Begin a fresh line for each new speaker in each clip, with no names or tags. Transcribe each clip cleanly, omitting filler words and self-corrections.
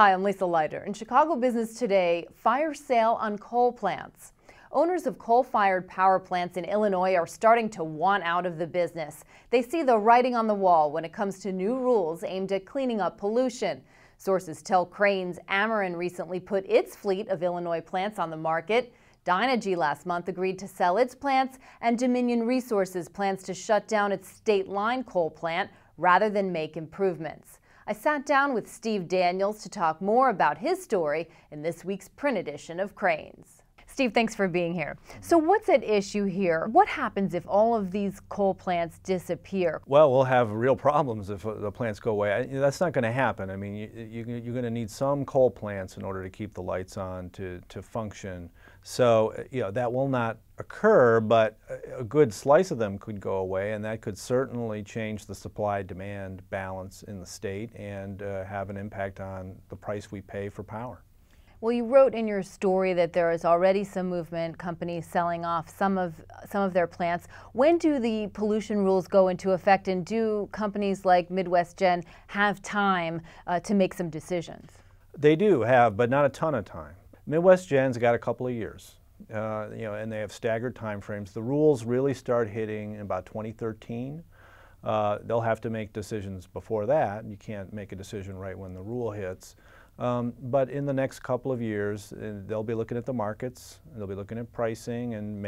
Hi, I'm Lisa Leiter. In Chicago Business Today, fire sale on coal plants. Owners of coal-fired power plants in Illinois are starting to want out of the business. They see the writing on the wall when it comes to new rules aimed at cleaning up pollution. Sources tell Crain's Ameren recently put its fleet of Illinois plants on the market. Dynegy last month agreed to sell its plants, and Dominion Resources plans to shut down its State Line coal plant rather than make improvements. I sat down with Steve Daniels to talk more about his story in this week's print edition of Crain's. Steve, thanks for being here. So what's at issue here? What happens if all of these coal plants disappear?
Well, we'll have real problems if the plants go away. That's not going to happen. I mean, you're going to need some coal plants in order to keep the lights on to function. So, that will not occur, but a good slice of them could go away, and that could certainly change the supply-demand balance in the state and have an impact on the price we pay for power.
Well, you wrote in your story that there is already some movement, companies selling off some of their plants. When do the pollution rules go into effect, and do companies like Midwest Gen have time to make some decisions?
They do have, but not a ton of time. Midwest Gen's got a couple of years, and they have staggered time frames. The rules really start hitting in about 2013. They'll have to make decisions before that. You can't make a decision right when the rule hits. But in the next couple of years, they'll be looking at the markets, they'll be looking at pricing and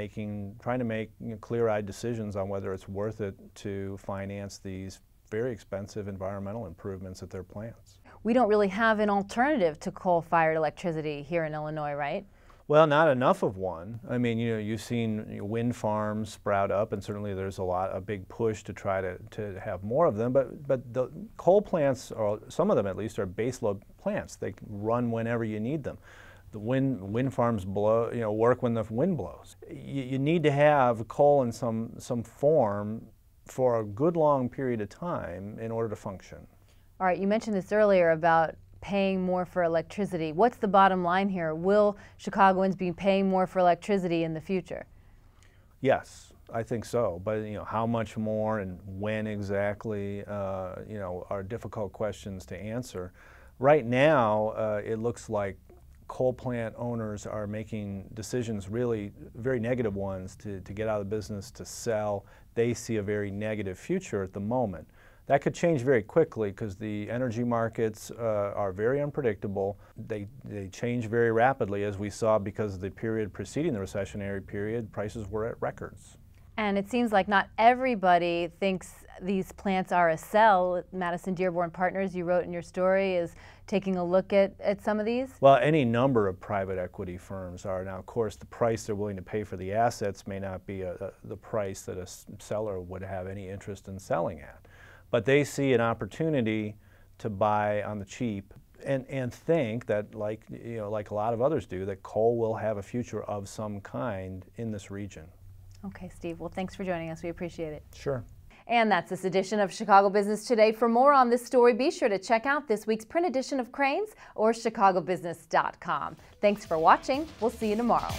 trying to make clear-eyed decisions on whether it's worth it to finance these very expensive environmental improvements at their plants.
We don't really have an alternative to coal-fired electricity here in Illinois, right?
Well, not enough of one. I mean, you've seen wind farms sprout up, and certainly there's a big push to try to have more of them. But the coal plants, or some of them at least, are baseload plants. They can run whenever you need them. The wind farms work when the wind blows. You need to have coal in some form for a good long period of time in order to function.
All right, you mentioned this earlier about paying more for electricity. What's the bottom line here? Will Chicagoans be paying more for electricity in the future?
Yes, I think so. But how much more and when exactly, are difficult questions to answer. Right now, it looks like coal plant owners are making decisions, really very negative ones, to get out of the business, to sell. They see a very negative future at the moment. That could change very quickly because the energy markets are very unpredictable. They change very rapidly, as we saw because the period preceding the recessionary period, prices were at records.
And it seems like not everybody thinks these plants are a sell. Madison Dearborn Partners, you wrote in your story, is taking a look at some of these?
Well, any number of private equity firms are. Now, of course, the price they're willing to pay for the assets may not be the price that a seller would have any interest in selling at. But they see an opportunity to buy on the cheap and think that, like a lot of others do, that coal will have a future of some kind in this region.
Okay, Steve. Well, thanks for joining us. We appreciate it.
Sure.
And that's this edition of Chicago Business Today. For more on this story, be sure to check out this week's print edition of Crain's or chicagobusiness.com. Thanks for watching. We'll see you tomorrow.